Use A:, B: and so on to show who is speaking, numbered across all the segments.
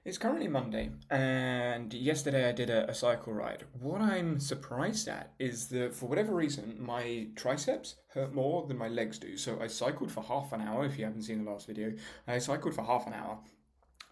A: It's currently Monday, and yesterday I did a cycle ride. What I'm surprised at is that for whatever reason, my triceps hurt more than my legs do. So I cycled for half an hour. If you haven't seen the last video, I cycled for half an hour,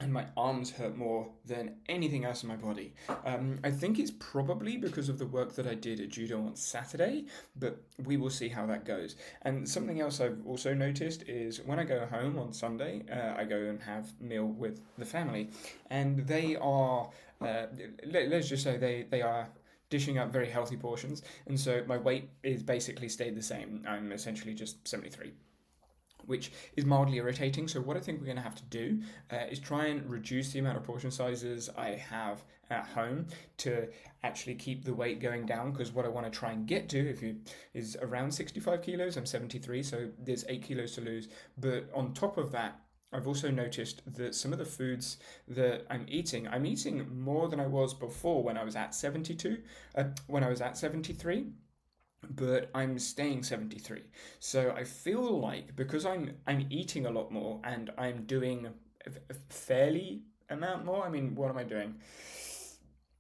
A: and my arms hurt more than anything else in my body. I think it's probably because of the work that I did at Judo on Saturday, but we will see how that goes. And something else I've also noticed is when I go home on Sunday, I go and have meal with the family, and they are, let's just say they are dishing up very healthy portions, and so my weight is basically stayed the same. I'm essentially just 73, which is mildly irritating. So what I think we're going to have to do is try and reduce the amount of portion sizes I have at home to actually keep the weight going down. Because what I want to try and get to, is around 65 kilos. I'm 73, so there's 8 kilos to lose. But on top of that, I've also noticed that some of the foods that I'm eating more than I was before when I was at 72, when I was at 73, but I'm staying 73. So I feel like because I'm eating a lot more and I'm doing a fairly amount more. I mean, what am I doing?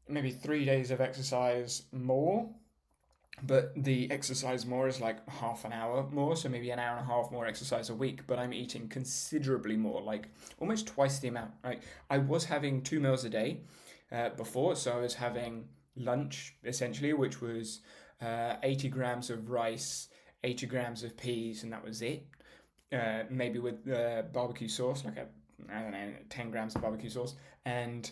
A: Maybe 3 days of exercise more, but the exercise more is like half an hour more, so maybe an hour and a half more exercise a week, but I'm eating considerably more, like almost twice the amount. I was having 2 meals a day before, so I was having lunch essentially, which was 80 grams of rice, 80 grams of peas, and that was it. Maybe with barbecue sauce, like I don't know, 10 grams of barbecue sauce, and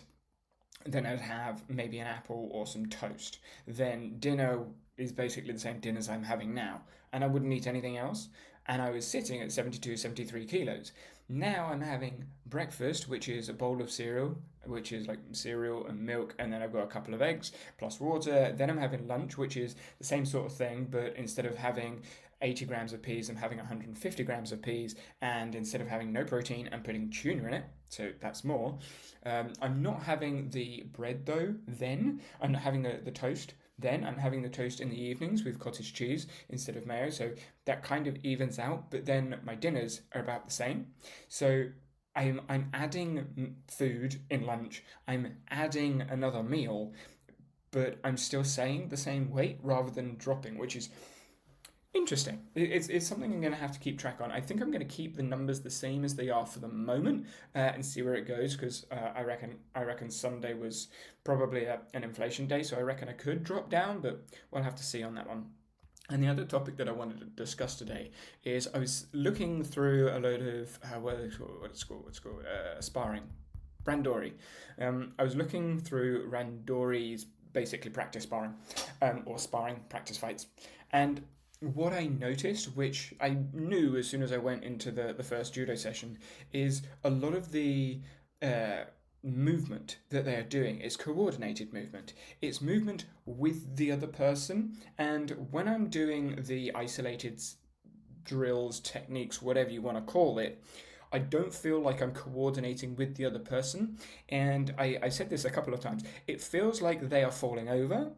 A: then I'd have maybe an apple or some toast. Then dinner is basically the same dinner as I'm having now, and I wouldn't eat anything else. And I was sitting at 72, 73 kilos. Now I'm having breakfast, which is a bowl of cereal, which is like cereal and milk, and then I've got a couple of eggs plus water. Then I'm having lunch, which is the same sort of thing, but instead of having 80 grams of peas, I'm having 150 grams of peas, and instead of having no protein, I'm putting tuna in it, so that's more. I'm not having the bread though, then. I'm not having the toast. Then I'm having the toast in the evenings with cottage cheese instead of mayo, so that kind of evens out. But then my dinners are about the same. So I'm adding food in lunch. I'm adding another meal, but I'm still saying the same weight rather than dropping, which is interesting. It's something I'm going to have to keep track on. I think I'm going to keep the numbers the same as they are for the moment and see where it goes because I reckon Sunday was probably an inflation day, so I reckon I could drop down, but we'll have to see on that one. And the other topic that I wanted to discuss today is I was looking through a load of what's called sparring, Randori. I was looking through Randori's basically practice sparring, or sparring practice fights, and what I noticed, which I knew as soon as I went into the first judo session, is a lot of the uh, movement that they are doing is coordinated movement. It's movement with the other person, and when I'm doing the isolated drills, techniques, whatever you want to call it, I don't feel like I'm coordinating with the other person. And I said this a couple of times. It feels like they are falling over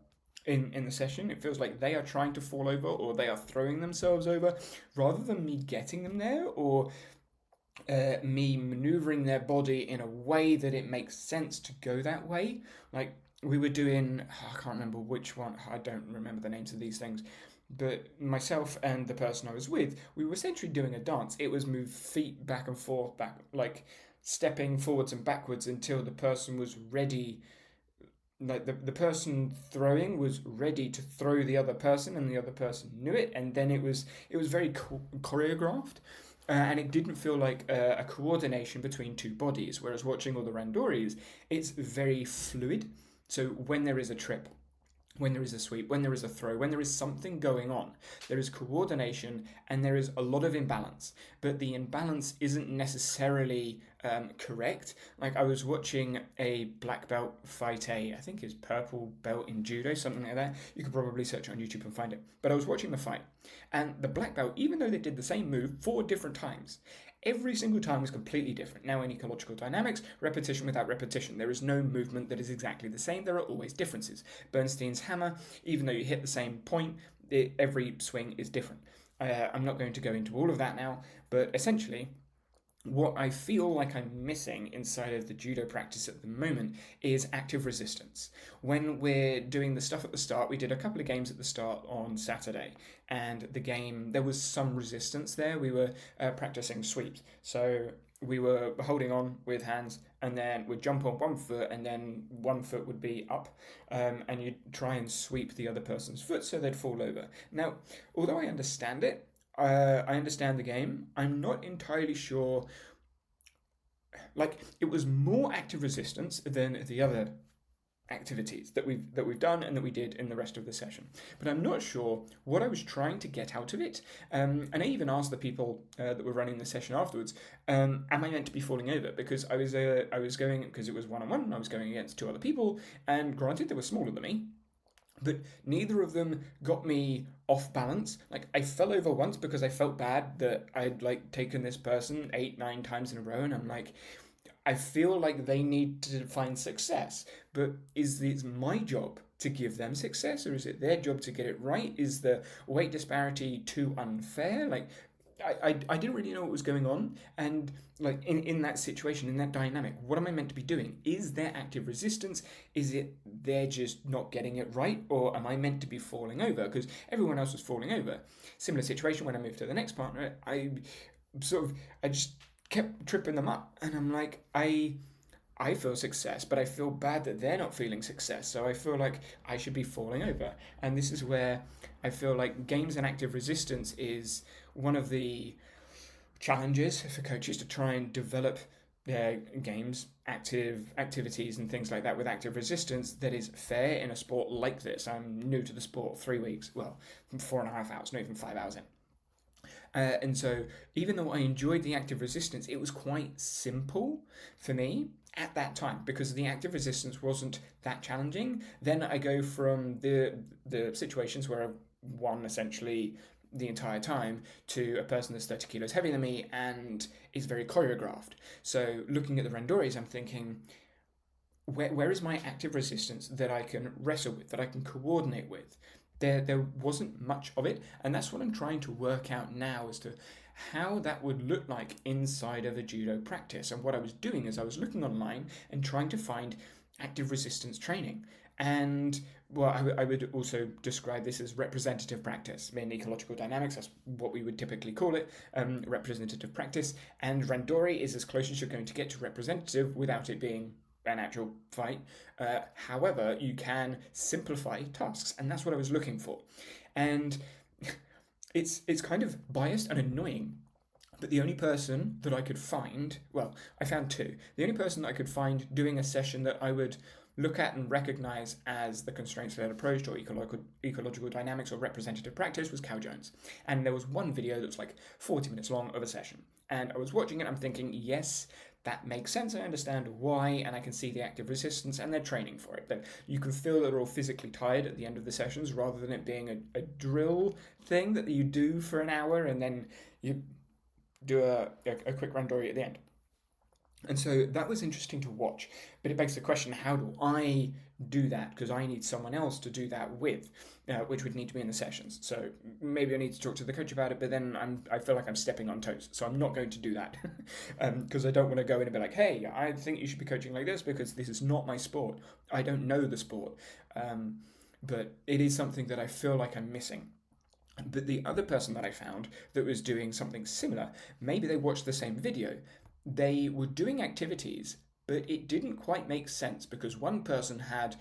A: in the session. It feels like they are trying to fall over or they are throwing themselves over rather than me getting them there or me maneuvering their body in a way that it makes sense to go that way. Like we were doing, I can't remember which one, I don't remember the names of these things, but myself and the person I was with, we were essentially doing a dance. It was move feet back and forth, back like stepping forwards and backwards until the person was ready, like the person throwing was ready to throw the other person and the other person knew it, and then it was very choreographed, and it didn't feel like a coordination between two bodies, whereas watching all the randoris, it's very fluid. So when there is a trip, when there is a sweep, when there is a throw, when there is something going on, there is coordination and there is a lot of imbalance. But the imbalance isn't necessarily correct. Like I was watching a black belt fight I think it's purple belt in judo, something like that. You could probably search it on YouTube and find it. But I was watching the fight, and the black belt, even though they did the same move 4 different times, every single time was completely different. Now, in ecological dynamics, repetition without repetition, there is no movement that is exactly the same. There are always differences. Bernstein's hammer, even though you hit the same point, every swing is different. I'm not going to go into all of that now, but essentially, what I feel like I'm missing inside of the judo practice at the moment is active resistance. When we're doing the stuff at the start, we did a couple of games at the start on Saturday, and the game, there was some resistance there. We were practicing sweeps. So we were holding on with hands, and then we'd jump on one foot, and then one foot would be up, and you'd try and sweep the other person's foot so they'd fall over. Now, although I understand it, I understand the game. I'm not entirely sure. Like, it was more active resistance than the other activities that we've done and that we did in the rest of the session. But I'm not sure what I was trying to get out of it. And I even asked the people that were running the session afterwards, am I meant to be falling over? Because I was going, because it was one on one. I was going against two other people, and granted they were smaller than me, but neither of them got me off balance. Like, I fell over once because I felt bad that I'd like taken this person 8, 9 times in a row, and I'm like, I feel like they need to find success, but is this my job to give them success, or is it their job to get it right? Is the weight disparity too unfair? Like, I didn't really know what was going on, and like in that situation, in that dynamic, what am I meant to be doing? Is there active resistance? Is it they're just not getting it right, or am I meant to be falling over? Because everyone else was falling over. Similar situation when I moved to the next partner, I just kept tripping them up, and I'm like, I feel success, but I feel bad that they're not feeling success. So I feel like I should be falling over. And this is where I feel like games and active resistance is one of the challenges for coaches to try and develop their games, active activities, and things like that with active resistance that is fair in a sport like this. I'm new to the sport, 3 weeks, well, 4.5 hours, not even 5 hours in. And so, even though I enjoyed the active resistance, it was quite simple for me at that time because the active resistance wasn't that challenging. Then I go from the situations where I've won essentially the entire time to a person that's 30 kilos heavier than me and is very choreographed. So, looking at the Randoris, I'm thinking, where is my active resistance that I can wrestle with, that I can coordinate with? There wasn't much of it, and that's what I'm trying to work out now as to how that would look like inside of a judo practice. And what I was doing is I was looking online and trying to find active resistance training. And well, I would also describe this as representative practice. In ecological dynamics, that's what we would typically call it, representative practice. And Randori is as close as you're going to get to representative without it being an actual fight. However, you can simplify tasks, and that's what I was looking for. And it's kind of biased and annoying. But the only person that I could find, well, I found two. The only person that I could find doing a session that I would look at and recognize as the constraints-led approach or ecological dynamics or representative practice was Cal Jones. And there was one video that was like 40 minutes long of a session. And I was watching it, I'm thinking, yes, that makes sense. I understand why, and I can see the active resistance, and they're training for it. But you can feel that they're all physically tired at the end of the sessions rather than it being a drill thing that you do for an hour and then you do a quick randori at the end. And so that was interesting to watch. But it begs the question, how do I do that? Because I need someone else to do that with, which would need to be in the sessions. So maybe I need to talk to the coach about it, but then I feel like I'm stepping on toes. So I'm not going to do that because I don't want to go in and be like, hey, I think you should be coaching like this because this is not my sport. I don't know the sport. But it is something that I feel like I'm missing. But the other person that I found that was doing something similar, maybe they watched the same video. They were doing activities, but it didn't quite make sense because one person had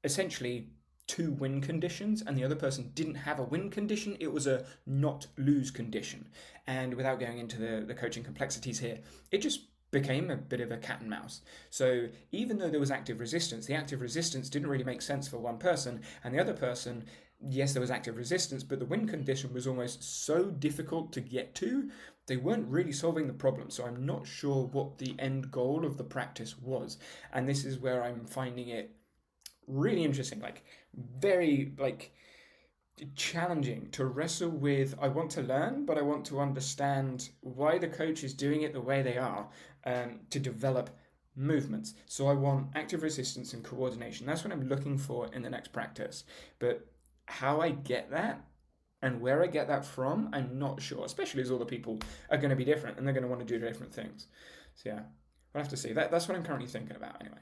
A: essentially two win conditions and the other person didn't have a win condition. It was a not lose condition. And without going into the coaching complexities here, it just became a bit of a cat and mouse. So even though there was active resistance, the active resistance didn't really make sense for one person, and the other person, yes, there was active resistance, but the win condition was almost so difficult to get to, they weren't really solving the problem. So I'm not sure what the end goal of the practice was. And this is where I'm finding it really interesting, like very like challenging to wrestle with. I want to learn, but I want to understand why the coach is doing it the way they are, to develop movements. So I want active resistance and coordination. That's what I'm looking for in the next practice. But how I get that, And where I get that from, I'm not sure, especially as all the people are going to be different and they're going to want to do different things. So, yeah, we'll have to see. That's what I'm currently thinking about anyway.